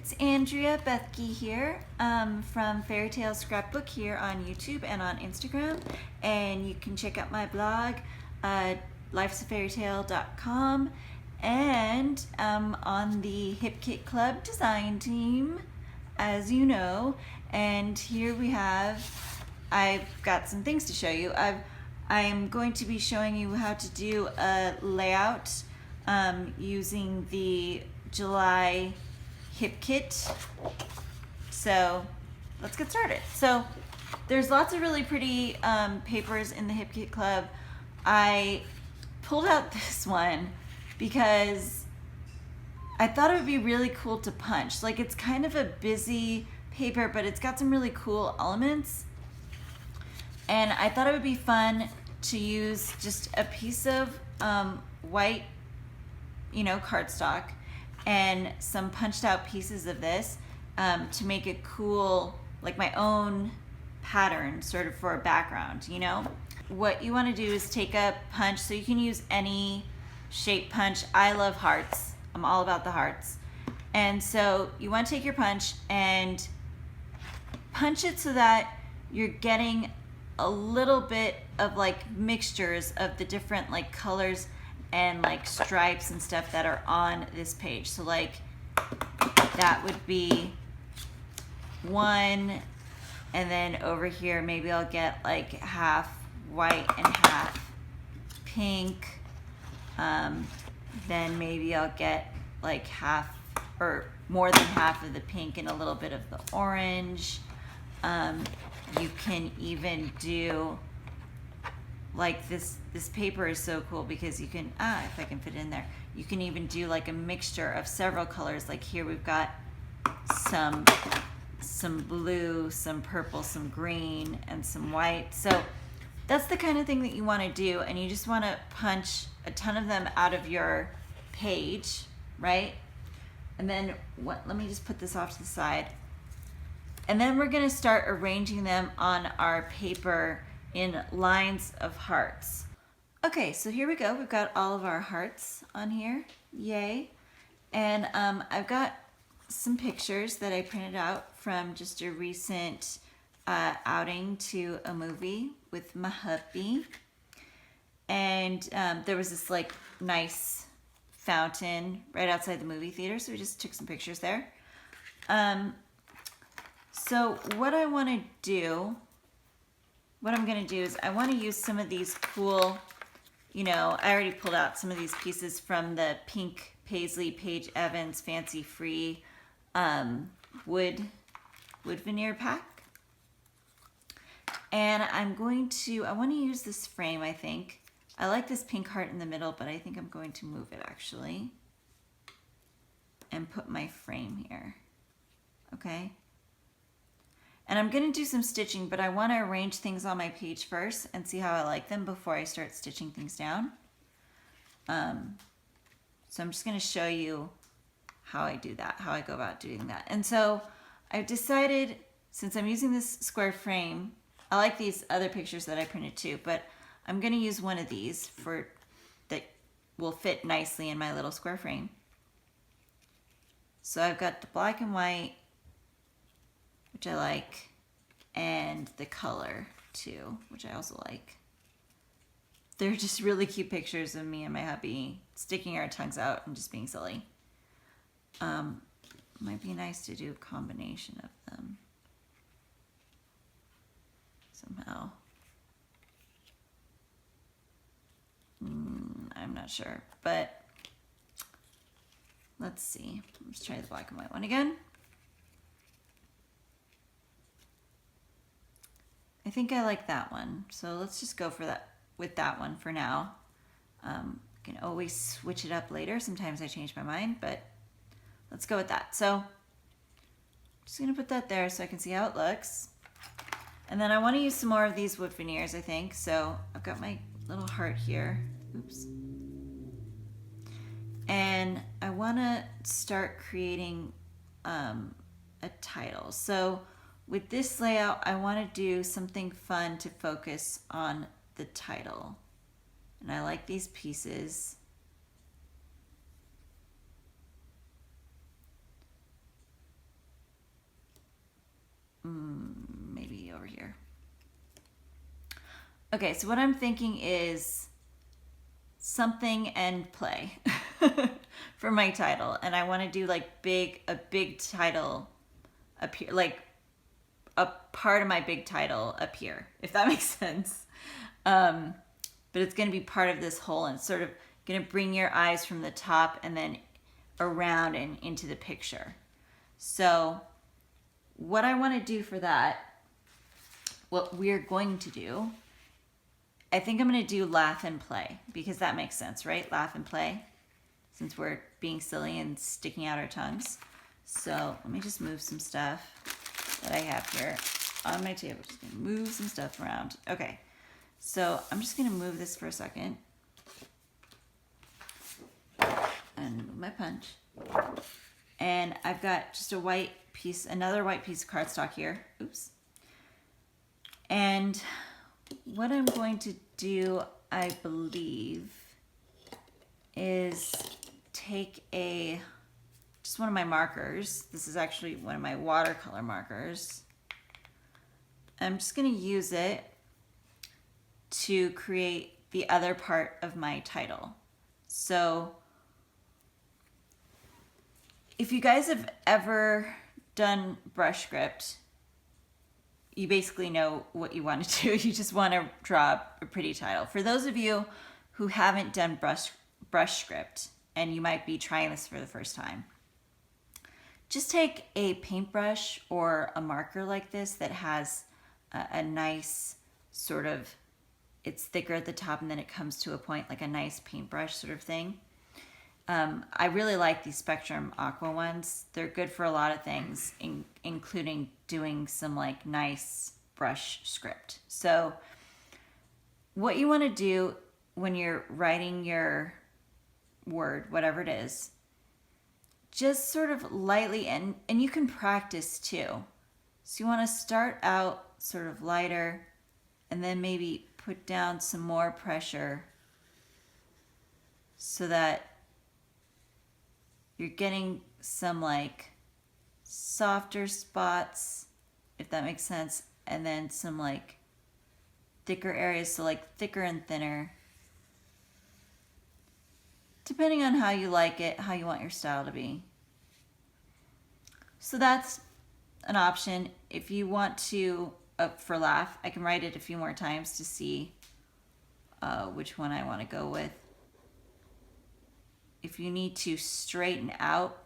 it's Andrea Bethke here from Fairy Tale Scrapbook here on YouTube and on Instagram. And you can check out my blog, lifesafairytale.com, and on the Hip Kit Club design team, as you know. And here we have, I've got some things to show you. I am going to be showing you how to do a layout using the July Hip Kit. So let's get started. So there's lots of really pretty papers in the Hip Kit Club. I pulled out this one because I thought it would be really cool to punch. Like, it's kind of a busy paper, but it's got some really cool elements. And I thought it would be fun to use just a piece of white, cardstock and some punched out pieces of this to make it cool, like my own pattern sort of for a background, What you want to do is take a punch, so you can use any shape punch. I love hearts. I'm all about the hearts. And so you want to take your punch and punch it so that you're getting a little bit of like mixtures of the different like colors and like stripes and stuff that are on this page. So like that would be one, and then over here maybe I'll get like half white and half pink. Then maybe I'll get like half or more than half of the pink and a little bit of the orange. You can even do like this paper is so cool because you can, if I can fit it in there, you can even do like a mixture of several colors. Like here we've got some blue, some purple, some green, and some white. So that's the kind of thing that you want to do, and you just want to punch a ton of them out of your page, right? And then let me just put this off to the side. And then we're going to start arranging them on our paper in lines of hearts. Okay, so here we go. We've got all of our hearts on here. Yay. And I've got some pictures that I printed out from just a recent outing to a movie with my hubby. And there was this like nice fountain right outside the movie theater, so we just took some pictures there. So what I'm going to do is I want to use some of these cool, I already pulled out some of these pieces from the pink Paisley Paige Evans Fancy Free wood veneer pack. And I want to use this frame, I think. I like this pink heart in the middle, but I think I'm going to move it actually and put my frame here. Okay. And I'm going to do some stitching, but I want to arrange things on my page first and see how I like them before I start stitching things down. So I'm just going to show you how I do that, how I go about doing that. And so I've decided, since I'm using this square frame, I like these other pictures that I printed too, but I'm going to use one of these that will fit nicely in my little square frame. So I've got the black and white, which I like, and the color too, which I also like. They're just really cute pictures of me and my hubby sticking our tongues out and just being silly. Might be nice to do a combination of them somehow. I'm not sure, but let's see. Let's try the black and white one again. I think I like that one, so let's just go for that with that one for now. I can always switch it up later. Sometimes I change my mind, but let's go with that. So I'm just gonna put that there so I can see how it looks. And then I want to use some more of these wood veneers, I think. So I've got my little heart here. Oops. And I want to start creating a title. So with this layout, I want to do something fun to focus on the title. And I like these pieces. maybe over here. Okay, so what I'm thinking is something and play for my title. And I want to do like a big title up here, like a part of my big title up here, if that makes sense. But it's going to be part of this whole, and sort of going to bring your eyes from the top and then around and into the picture. So what I want to do for that, what we're going to do, I think I'm going to do laugh and play, because that makes sense, right? Laugh and play, since we're being silly and sticking out our tongues. So let me just move some stuff that I have here on my table. Just going to move some stuff around. Okay, so I'm just going to move this for a second. And move my punch. And I've got just another white piece of cardstock here. Oops. And what I'm going to do, I believe, is take just one of my markers. This is actually one of my watercolor markers. I'm just going to use it to create the other part of my title. So if you guys have ever done brush script, you basically know what you want to do. You just want to draw a pretty title. For those of you who haven't done brush script, and you might be trying this for the first time, just take a paintbrush or a marker like this that has a nice sort of, it's thicker at the top and then it comes to a point, like a nice paintbrush sort of thing. I really like these Spectrum Aqua ones. They're good for a lot of things, including doing some like nice brush script. So what you want to do when you're writing your word, whatever it is, just sort of lightly, and you can practice too. So you want to start out sort of lighter and then maybe put down some more pressure so that you're getting some like softer spots, if that makes sense, and then some like thicker areas, so like thicker and thinner, depending on how you like it, how you want your style to be. So that's an option. If you want to, for laugh, I can write it a few more times to see which one I want to go with. If you need to straighten out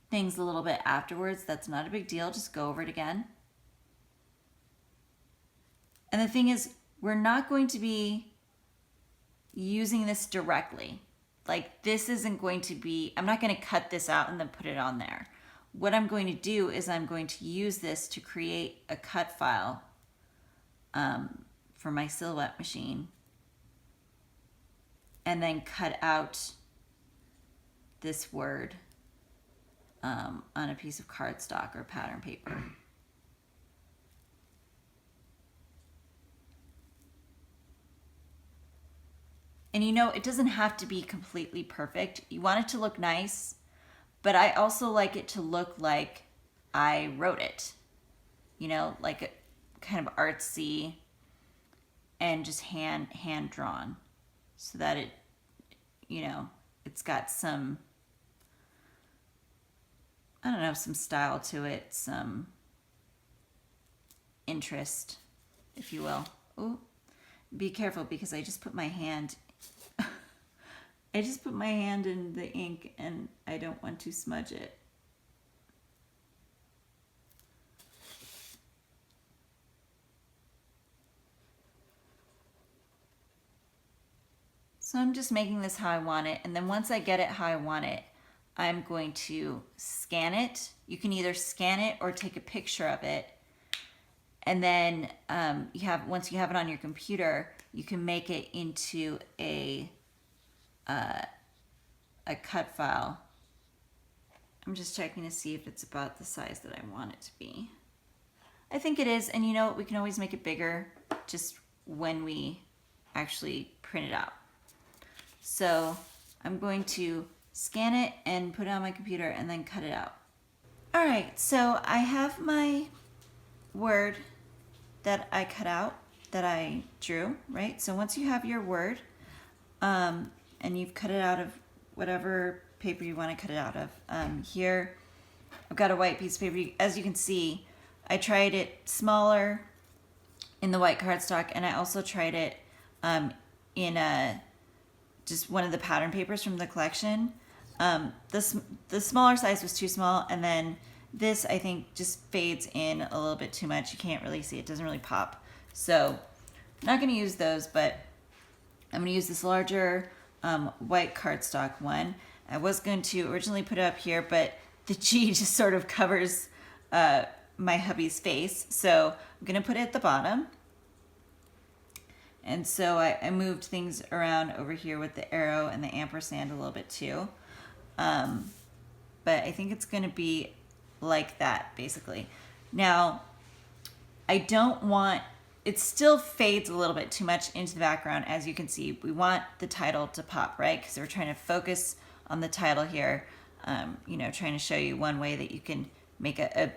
things a little bit afterwards, that's not a big deal. Just go over it again. And the thing is, we're not going to be using this directly. Like, this isn't going to be, I'm not going to cut this out and then put it on there. What I'm going to do is I'm going to use this to create a cut file for my Silhouette machine, and then cut out this word on a piece of cardstock or pattern paper. And you know, it doesn't have to be completely perfect. You want it to look nice, but I also like it to look like I wrote it. You know, like a kind of artsy and just hand drawn, so that it, you know, it's got some, I don't know, some style to it, some interest, if you will. Ooh, be careful, because I just put my hand in the ink and I don't want to smudge it. So I'm just making this how I want it, and then once I get it how I want it, I'm going to scan it. You can either scan it or take a picture of it, and then once you have it on your computer, you can make it into a cut file. I'm just checking to see if it's about the size that I want it to be. I think it is, and you know what, we can always make it bigger just when we actually print it out. So I'm going to scan it and put it on my computer and then cut it out. All right, so I have my word that I cut out, that I drew, right? So once you have your word, and you've cut it out of whatever paper you want to cut it out of, here I've got a white piece of paper. As you can see, I tried it smaller in the white cardstock, and I also tried it in just one of the pattern papers from the collection. The smaller size was too small, and then this I think just fades in a little bit too much. You can't really see it, doesn't really pop. So I'm not going to use those, but I'm going to use this larger white cardstock one. I was going to originally put it up here, but the G just sort of covers my hubby's face. So I'm going to put it at the bottom. And so I moved things around over here with the arrow and the ampersand a little bit too. But I think it's going to be like that, basically. Now, I don't want, it still fades a little bit too much into the background. As you can see, we want the title to pop, right? Because we're trying to focus on the title here. You know, trying to show you one way that you can make a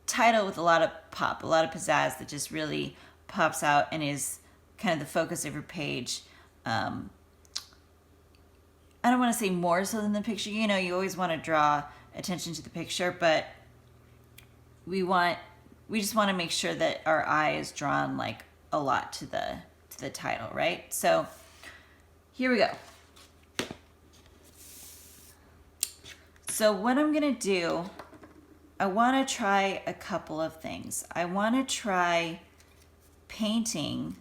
title with a lot of pop, a lot of pizzazz that just really pops out and is kind of the focus of your page. I don't want to say more so than the picture. You know, you always want to draw attention to the picture, but we just want to make sure that our eye is drawn like a lot to the title, right? So here we go. So what I'm gonna do, I want to try a couple of things. I want to try painting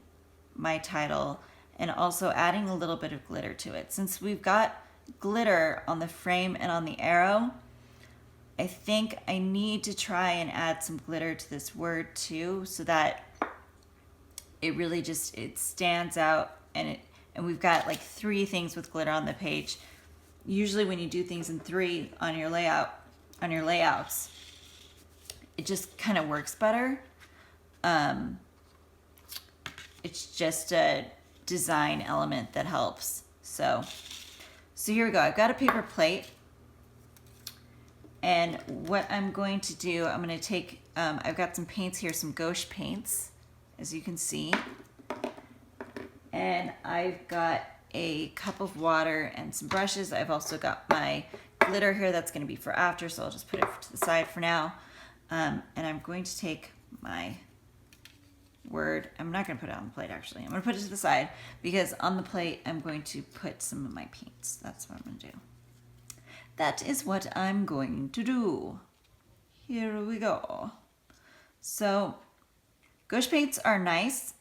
my title and also adding a little bit of glitter to it. Since we've got glitter on the frame and on the arrow, I think I need to try and add some glitter to this word too, so that it really just, it stands out, and we've got like 3 things with glitter on the page. Usually when you do things in 3 on your layouts, it just kind of works better. It's just a design element that helps. So here we go. I've got a paper plate, and what I'm going to do, I'm going to take, I've got some paints here, some gouache paints, as you can see, and I've got a cup of water and some brushes. I've also got my glitter here that's going to be for after, so I'll just put it to the side for now. And I'm going to take my word. I'm not going to put it on the plate, actually. I'm going to put it to the side, because on the plate I'm going to put some of my paints. That's what I'm going to do. That is what I'm going to do. Here we go. So gouache paints are nice.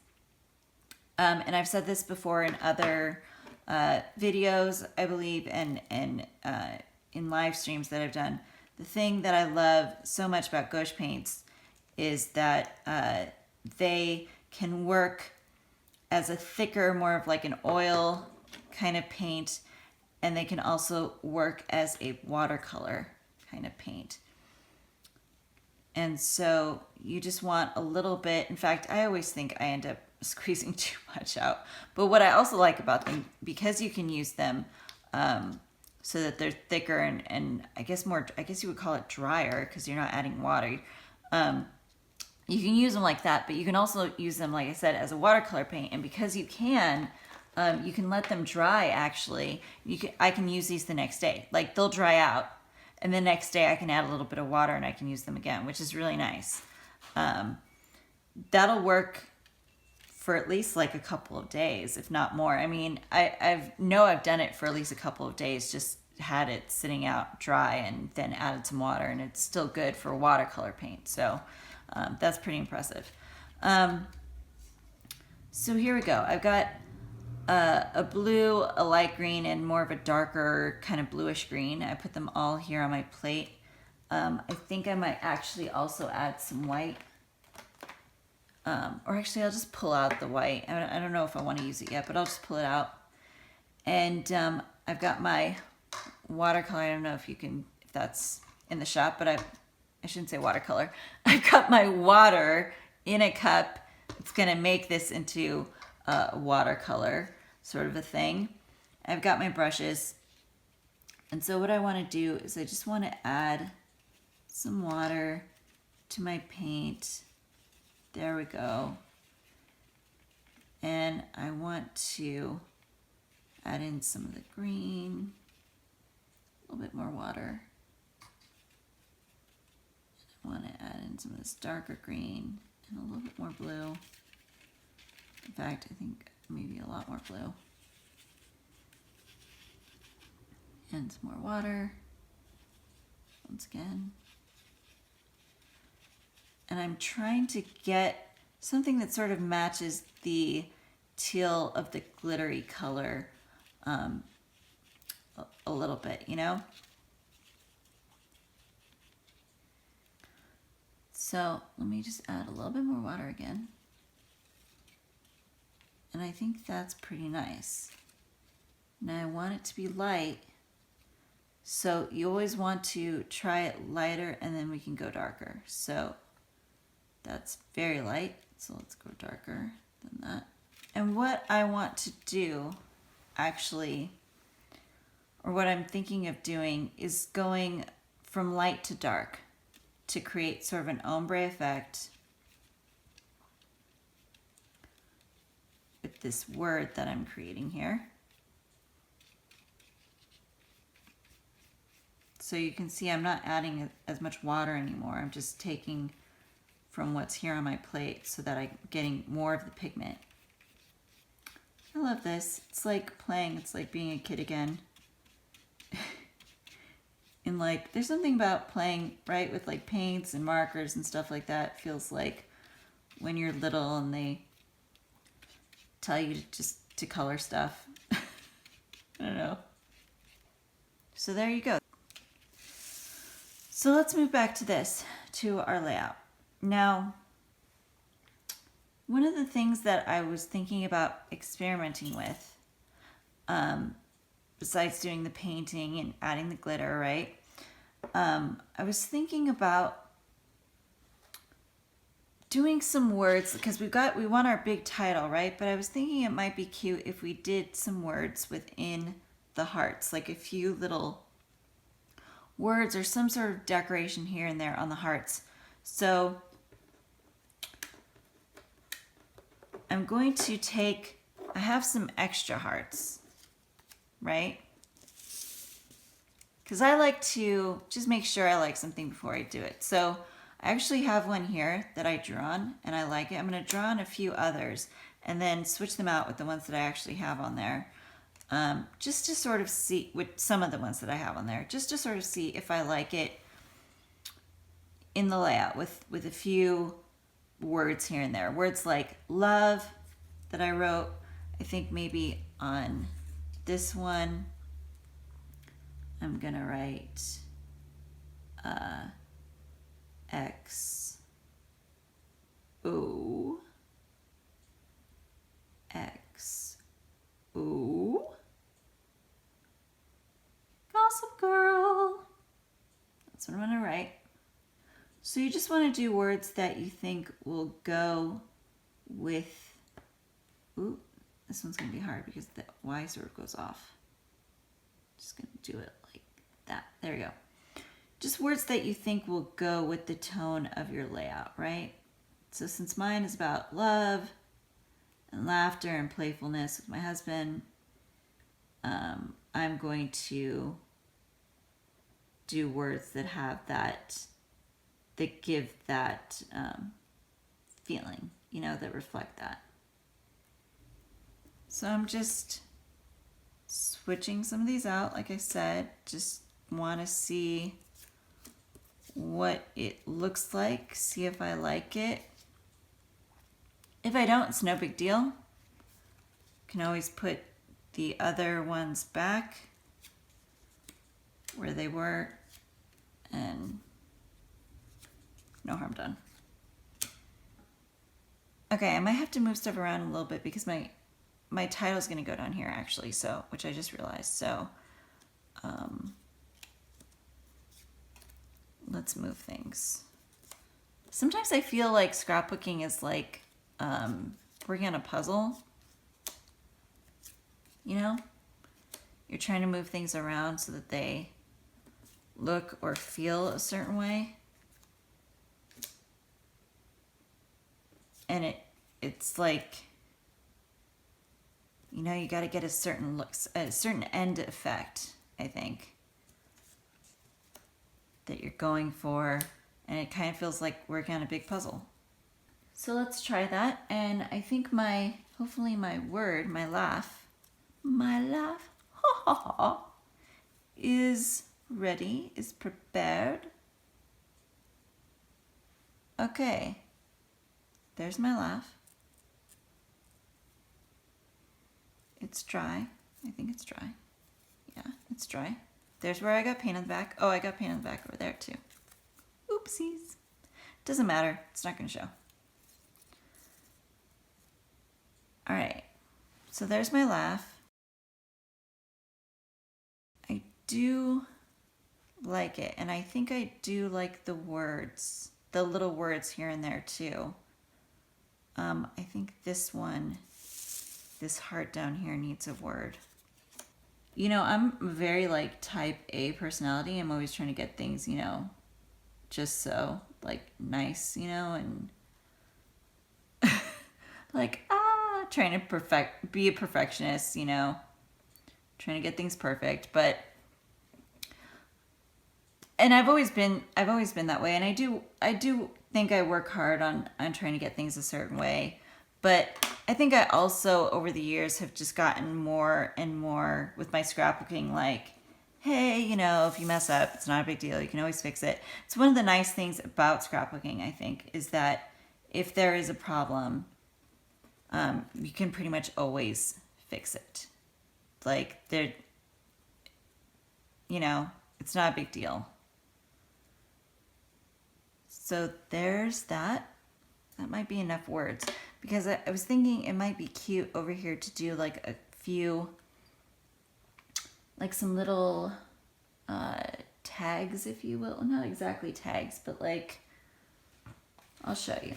And I've said this before in other videos, I believe, and in live streams that I've done. The thing that I love so much about gouache paints is that they can work as a thicker, more of like an oil kind of paint, and they can also work as a watercolor kind of paint. And so you just want a little bit. In fact, I always think I end up squeezing too much out. But what I also like about them, because you can use them so that they're thicker and I guess you would call it drier, because you're not adding water. You can use them like that, but you can also use them, like I said, as a watercolor paint. And because you can let them dry, actually. I can use these the next day. Like, they'll dry out, and the next day I can add a little bit of water and I can use them again, which is really nice. That'll work for at least like a couple of days, if not more. I mean, I've done it for at least a couple of days, just had it sitting out dry and then added some water, and it's still good for watercolor paint. So that's pretty impressive. So here we go. I've got a blue, a light green, and more of a darker kind of bluish green. I put them all here on my plate. I think I might actually also add some white. Or actually, I'll just pull out the white. I don't know if I want to use it yet, but I'll just pull it out. And I've got my watercolor. I don't know if that's in the shop, but I shouldn't say watercolor. I've got my water in a cup. It's going to make this into a watercolor sort of a thing. I've got my brushes. And so what I want to do is I just want to add some water to my paint. There we go. And I want to add in some of the green, a little bit more water. I want to add in some of this darker green and a little bit more blue. In fact, I think maybe a lot more blue. And some more water, once again. And I'm trying to get something that sort of matches the teal of the glittery color a little bit, you know? So let me just add a little bit more water again. And I think that's pretty nice. Now I want it to be light. So you always want to try it lighter and then we can go darker. So that's very light. So let's go darker than that. And what I want to do actually, or what I'm thinking of doing, is going from light to dark to create sort of an ombre effect with this word that I'm creating here. So you can see I'm not adding as much water anymore. I'm just taking from what's here on my plate so that I'm getting more of the pigment. I love this. It's like playing. It's like being a kid again. And like, there's something about playing, right, with like paints and markers and stuff like that. It feels like when you're little and they tell you to color stuff. I don't know. So there you go. So let's move back to this, to our layout. Now, one of the things that I was thinking about experimenting with, besides doing the painting and adding the glitter, right? I was thinking about doing some words, because we want our big title, right? But I was thinking it might be cute if we did some words within the hearts, like a few little words or some sort of decoration here and there on the hearts. So I'm going to I have some extra hearts, right? Because I like to just make sure I like something before I do it. So I actually have one here that I drew on and I like it. I'm going to draw on a few others and then switch them out with the ones that I actually have on there. Just to sort of see, with some of the ones that I have on there, just to sort of see if I like it in the layout with a few words here and there. Words like love that I wrote, I think maybe on this one, I'm gonna write X O X O Gossip Girl. That's what I'm gonna write. So you just want to do words that you think will go with, ooh, this one's gonna be hard because the Y sort of goes off. Just gonna do it like that. There you go. Just words that you think will go with the tone of your layout, right? So since mine is about love and laughter and playfulness with my husband, I'm going to do words that have that give that feeling, you know, that reflect that. So I'm just switching some of these out, like I said, just want to see what it looks like, see if I like it. If I don't, it's no big deal. Can always put the other ones back where they were and no harm done. Okay, I might have to move stuff around a little bit because my title is going to go down here actually, so, which I just realized. So let's move things. Sometimes I feel like scrapbooking is like working on a puzzle. You know, you're trying to move things around so that they look or feel a certain way. and it's like, you know, you got to get a certain end effect, I think, that you're going for, and it kind of feels like working on a big puzzle. So let's try that, and I think hopefully my laugh, ha ha ha, is ready, is prepared. Okay, there's my laugh. It's dry. I think it's dry. Yeah, it's dry. There's where I got paint on the back. Oh, I got paint on the back over there too. Oopsies. Doesn't matter. It's not going to show. All right. So there's my laugh. I do like it. And I think I do like the words, the little words here and there too. I think this heart down here needs a word. You know, I'm very like type A personality. I'm always trying to get things, you know, just so like nice, you know, and like, trying to be a perfectionist, you know, trying to get things perfect. And I've always been that way. And I do think I work hard on trying to get things a certain way. But I think I also, over the years, have just gotten more and more with my scrapbooking, like, hey, you know, if you mess up, it's not a big deal. You can always fix it. It's one of the nice things about scrapbooking, I think, is that if there is a problem, you can pretty much always fix it. Like, you know, it's not a big deal. So there's that. That might be enough words, because I was thinking it might be cute over here to do like a few, like some little tags, if you will. Not exactly tags, but like, I'll show you.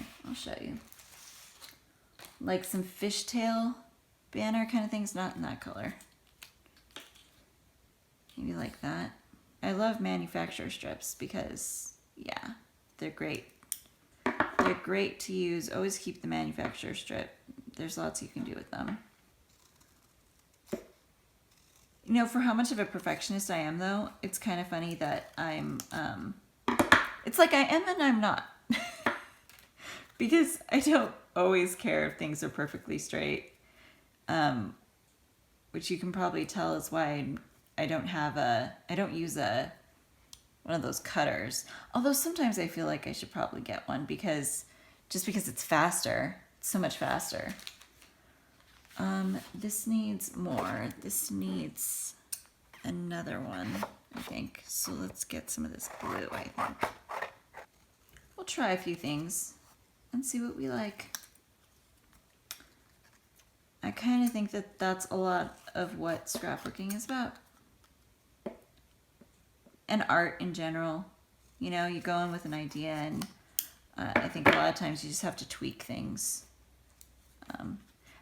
Like some fishtail banner kind of things, not in that color. Maybe like that. I love manufacturer strips because, yeah, they're great. They're great to use. Always keep the manufacturer strip. There's lots you can do with them. You know, for how much of a perfectionist I am, though, it's kind of funny that I'm, it's like I am and I'm not. Because I don't always care if things are perfectly straight. Which you can probably tell is why I don't use one of those cutters. Although sometimes I feel like I should probably get one because it's faster. It's so much faster. This needs more. This needs another one, I think. So let's get some of this glue, I think. We'll try a few things and see what we like. I kind of think that that's a lot of what scrapbooking is about. And art in general. You know, you go in with an idea, and I think a lot of times you just have to tweak things.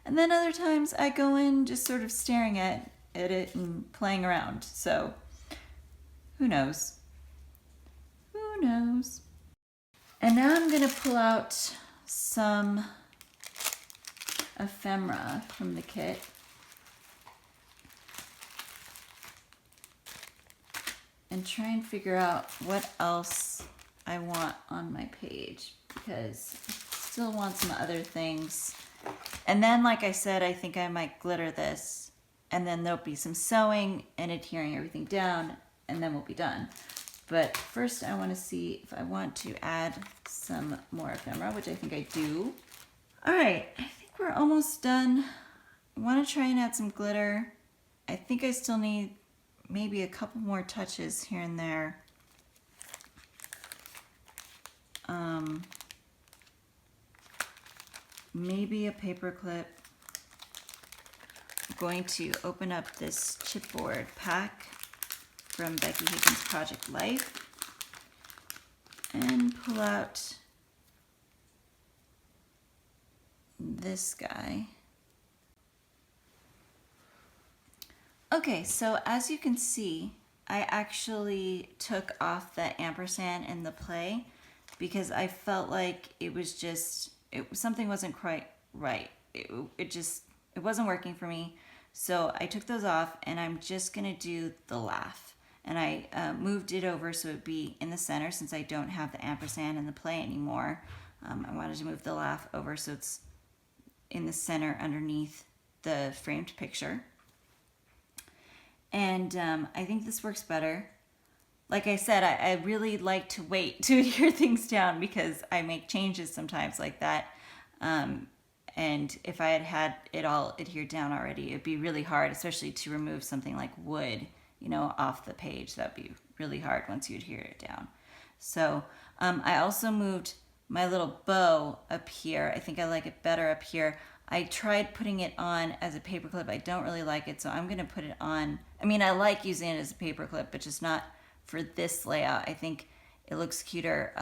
And then other times I go in just sort of staring at it and playing around. So who knows? Who knows? And now I'm going to pull out some ephemera from the kit. And try and figure out what else I want on my page, because I still want some other things. And then, like I said, I think I might glitter this, and then there'll be some sewing and adhering everything down, and then we'll be done. But first I want to see if I want to add some more ephemera, which I think I do. All right, I think we're almost done. I want to try and add some glitter. I think I still need maybe a couple more touches here and there. Maybe a paper clip. I'm going to open up this chipboard pack from Becky Higgins Project Life and pull out this guy. Okay, so as you can see, I actually took off the ampersand in the play because I felt like it was something wasn't quite right. It wasn't working for me. So I took those off, and I'm just gonna do the laugh. And I moved it over so it'd be in the center, since I don't have the ampersand and the play anymore. I wanted to move the laugh over so it's in the center underneath the framed picture. And I think this works better. Like I said, I really like to wait to adhere things down, because I make changes sometimes like that. And if I had it all adhered down already, it'd be really hard, especially to remove something like wood, off the page. That'd be really hard once you adhere it down. So I also moved my little bow up here. I think I like it better up here. I tried putting it on as a paper clip. I don't really like it, so I'm going to put it on. I mean, I like using it as a paper clip, but just not for this layout. I think it looks cuter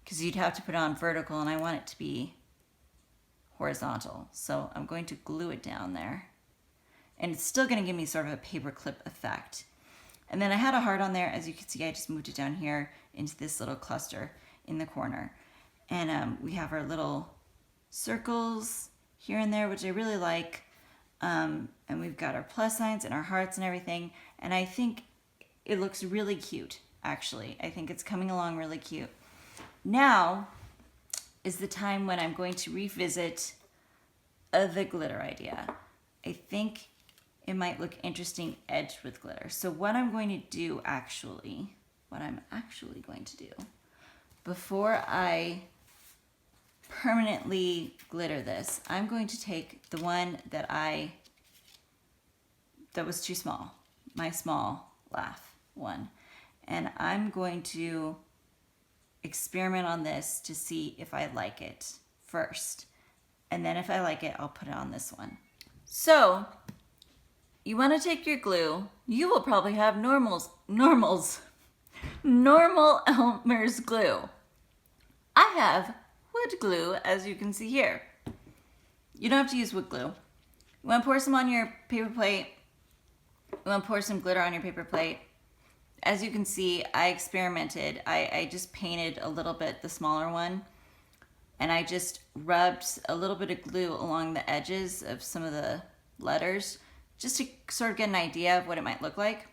because you'd have to put it on vertical, and I want it to be horizontal. So I'm going to glue it down there. And it's still going to give me sort of a paper clip effect. And then I had a heart on there. As you can see, I just moved it down here into this little cluster in the corner. And we have our little circles here and there, which I really like. And we've got our plus signs and our hearts and everything. And I think it looks really cute, actually. I think it's coming along really cute. Now is the time when I'm going to revisit the glitter idea. I think it might look interesting edged with glitter. So what I'm actually going to do before I permanently glitter this, I'm going to take the one that was too small, my small laugh one, and I'm going to experiment on this to see if I like it first. And then if I like it, I'll put it on this one. So you want to take your glue. You will probably have normal Elmer's glue. I have wood glue, as you can see here. You don't have to use wood glue. You want to pour some on your paper plate. You want to pour some glitter on your paper plate. As you can see, I experimented. I just painted a little bit, the smaller one, and I just rubbed a little bit of glue along the edges of some of the letters, just to sort of get an idea of what it might look like.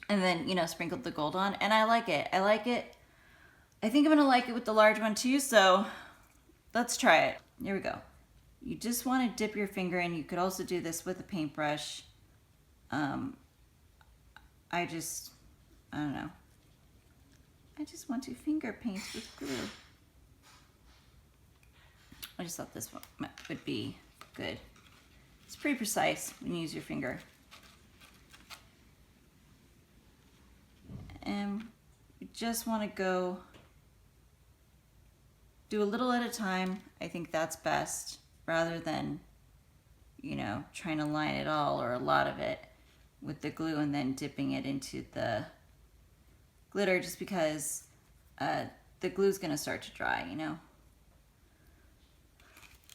And then, sprinkled the gold on, and I like it. I think I'm gonna like it with the large one too, so let's try it. Here we go. You just want to dip your finger in. You could also do this with a paintbrush. I don't know. I just want to finger paint with glue. I just thought this one would be good. It's pretty precise when you use your finger. And you just want to do a little at a time. I think that's best, rather than, trying to line it all or a lot of it with the glue and then dipping it into the glitter, just because the glue's going to start to dry,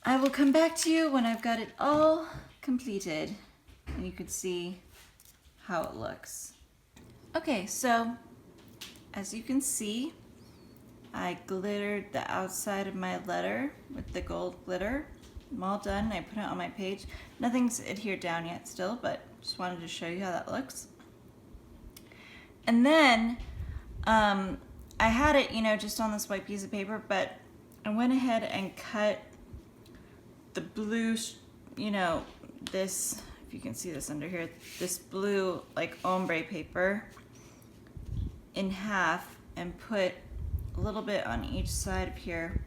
I will come back to you when I've got it all completed and you can see how it looks. Okay, so as you can see, I glittered the outside of my letter with the gold glitter. I'm all done. I put it on my page. Nothing's adhered down yet still, but just wanted to show you how that looks. And then I had it, just on this white piece of paper, but I went ahead and cut the blue, this, if you can see this under here, this blue like ombre paper in half and put a little bit on each side of here,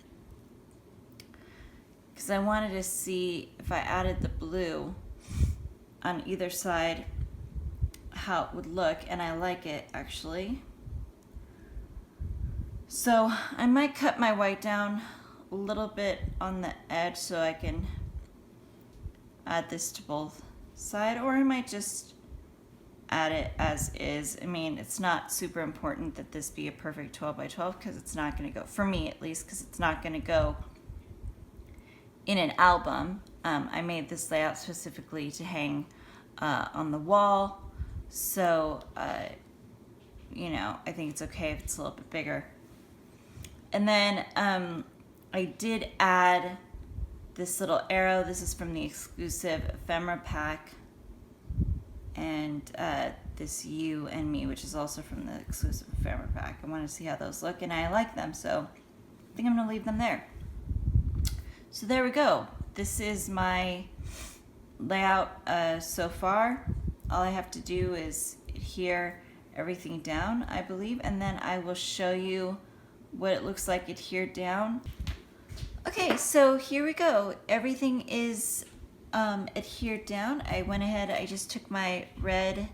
because I wanted to see if I added the blue on either side how it would look, and I like it actually. So I might cut my white down a little bit on the edge so I can add this to both sides, or I might just add it as is. I mean, it's not super important that this be a perfect 12 by 12, because it's not going to go, for me at least, because it's not going to go in an album. I made this layout specifically to hang on the wall, so I think it's okay if it's a little bit bigger. And then I did add this little arrow. This is from the exclusive ephemera pack, and this you and me, which is also from the exclusive ephemera pack. I want to see how those look, and I like them, so I think I'm going to leave them there. So there we go. This is my layout so far. All I have to do is adhere everything down, I believe, and then I will show you what it looks like adhered down. Okay, so here we go. Everything is adhered down. I went ahead, I just took my red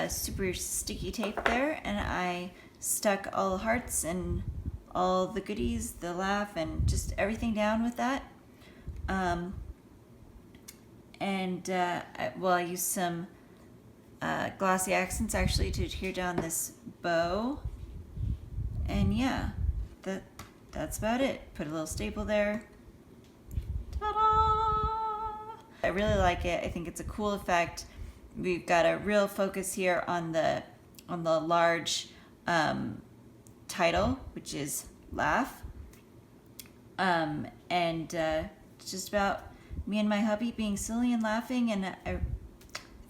super sticky tape there, and I stuck all the hearts and all the goodies, the laugh, and just everything down with that. I used some glossy accents actually to adhere down this bow. And yeah, that's about it. Put a little staple there. Ta-da! I really like it. I think it's a cool effect. We've got a real focus here on the large title, which is laugh. It's just about me and my hubby being silly and laughing, and I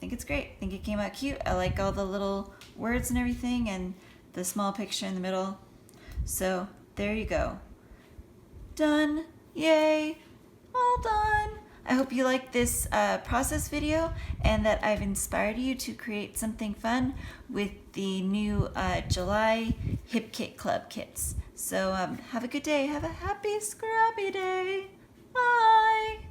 think it's great. I think it came out cute. I like all the little words and everything, and the small picture in the middle. So there you go. Done. Yay. All done. I hope you like this process video, and that I've inspired you to create something fun with the new July Hip Kit Club kits. So have a good day. Have a happy, scrappy day. Bye.